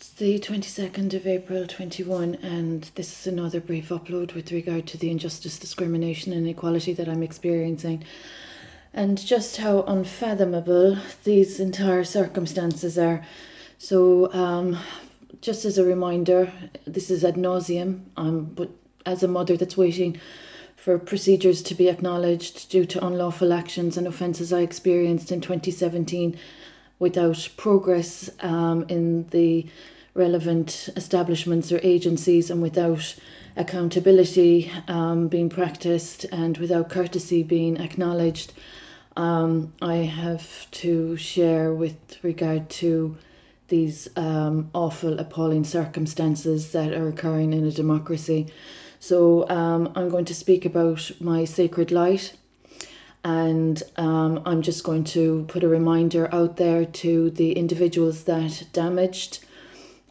It's the 22nd of April 21, and this is another brief upload with regard to the injustice, discrimination and inequality that I'm experiencing, and just how unfathomable these entire circumstances are. So, just as a reminder, this is ad nauseum, but as a mother that's waiting for procedures to be acknowledged due to unlawful actions and offences I experienced in 2017 without progress in the relevant establishments or agencies, and without accountability being practiced, and without courtesy being acknowledged, I have to share with regard to these awful, appalling circumstances that are occurring in a democracy. So I'm going to speak about my sacred light, and I'm just going to put a reminder out there to the individuals that damaged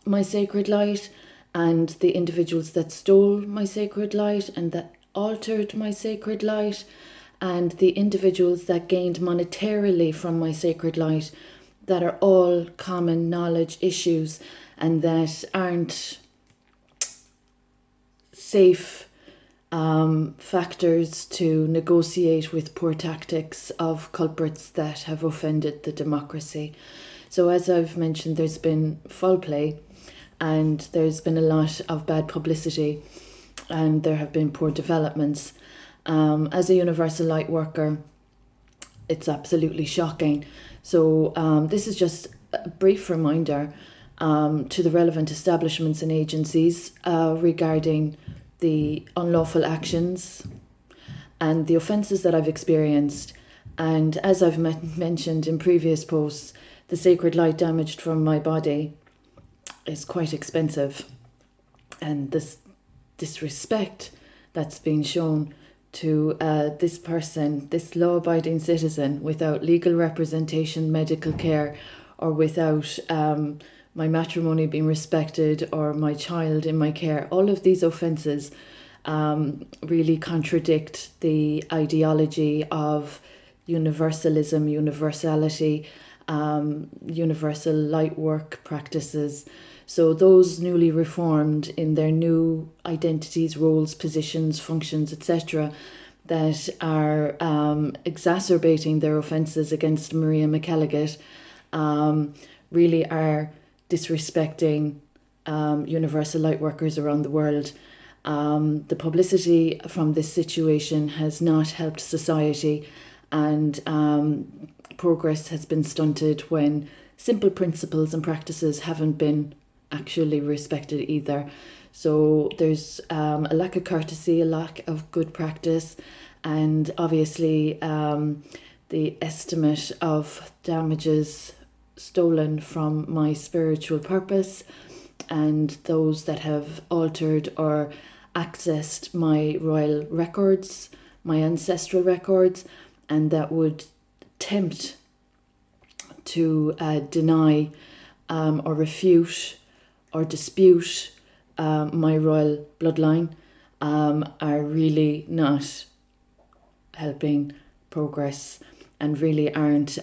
my sacred light, and the individuals that stole my sacred light and that altered my sacred light, and the individuals that gained monetarily from my sacred light, that are all common knowledge issues and that aren't safe factors to negotiate with poor tactics of culprits that have offended the democracy. So as I've mentioned, there's been foul play and there's been a lot of bad publicity, and there have been poor developments. As a universal light worker, it's absolutely shocking. So this is just a brief reminder to the relevant establishments and agencies regarding the unlawful actions and the offences that I've experienced. And as I've mentioned in previous posts, the sacred light damaged from my body is quite expensive. And this disrespect that's been shown to this person, this law-abiding citizen, without legal representation, medical care, or without my matrimony being respected, or my child in my care, all of these offences really contradict the ideology of universalism, universality, universal light work practices. So those newly reformed in their new identities, roles, positions, functions, etc., that are exacerbating their offences against Maria McElligott really are disrespecting universal light workers around the world. The publicity from this situation has not helped society, and progress has been stunted when simple principles and practices haven't been actually respected either. So there's a lack of courtesy, a lack of good practice, and obviously the estimate of damages stolen from my spiritual purpose, and those that have altered or accessed my royal records, my ancestral records, and that would tempt to deny or refute or dispute my royal bloodline are really not helping progress, and really aren't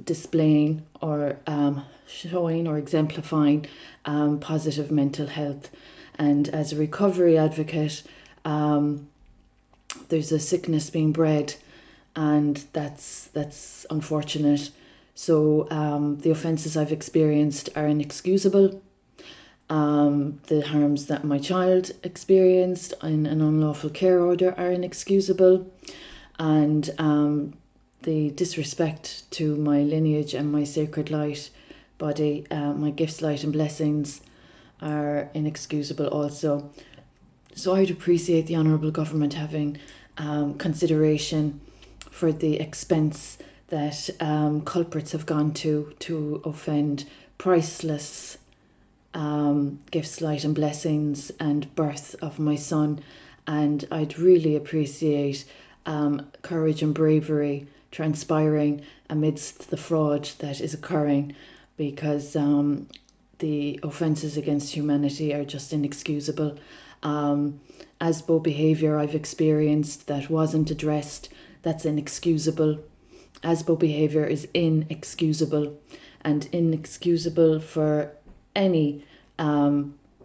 displaying or showing or exemplifying positive mental health. And as a recovery advocate, there's a sickness being bred, and that's unfortunate. So the offences I've experienced are inexcusable. The harms that my child experienced in an unlawful care order are inexcusable, and the disrespect to my lineage and my sacred light body, my gifts, light and blessings, are inexcusable also. So I'd appreciate the Honourable Government having consideration for the expense that culprits have gone to offend priceless gifts, light and blessings and birth of my son. And I'd really appreciate courage and bravery transpiring amidst the fraud that is occurring, because the offences against humanity are just inexcusable. ASBO behaviour I've experienced that wasn't addressed, that's inexcusable. ASBO behaviour is inexcusable, and inexcusable for any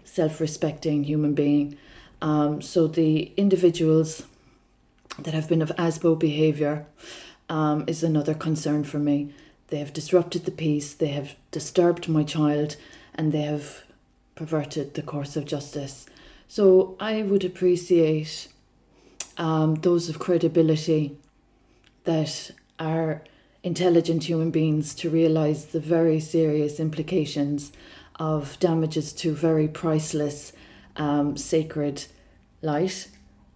self-respecting human being. So the individuals that have been of ASBO behaviour is another concern for me. They have disrupted the peace, they have disturbed my child, and they have perverted the course of justice. So I would appreciate those of credibility that are intelligent human beings to realise the very serious implications of damages to very priceless sacred light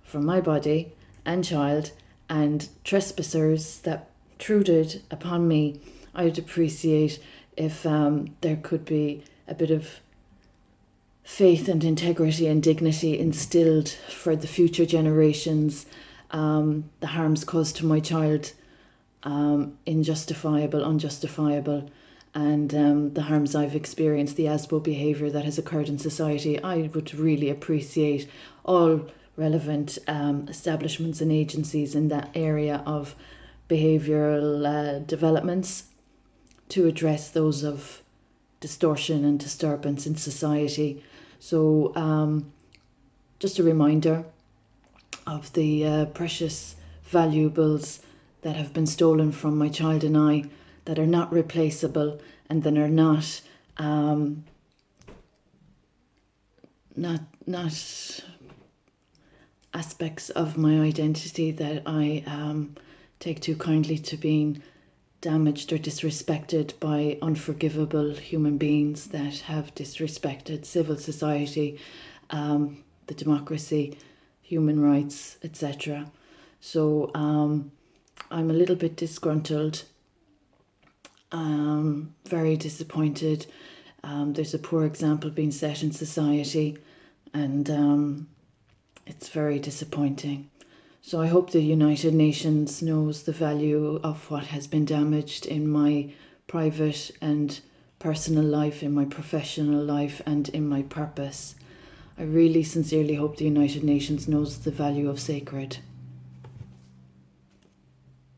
from my body and child, and trespassers that intruded upon me. I would appreciate if there could be a bit of faith and integrity and dignity instilled for the future generations. The harms caused to my child, injustifiable, unjustifiable, and the harms I've experienced, the ASBO behaviour that has occurred in society. I would really appreciate all relevant establishments and agencies in that area of behavioural developments to address those of distortion and disturbance in society. So just a reminder of the precious valuables that have been stolen from my child and I, that are not replaceable and that are not aspects of my identity that I take too kindly to being damaged or disrespected by unforgivable human beings that have disrespected civil society, the democracy, human rights, etc. So I'm a little bit disgruntled, very disappointed. There's a poor example being set in society, and it's very disappointing. So I hope the United Nations knows the value of what has been damaged in my private and personal life, in my professional life, and in my purpose. I really sincerely hope the United Nations knows the value of sacred.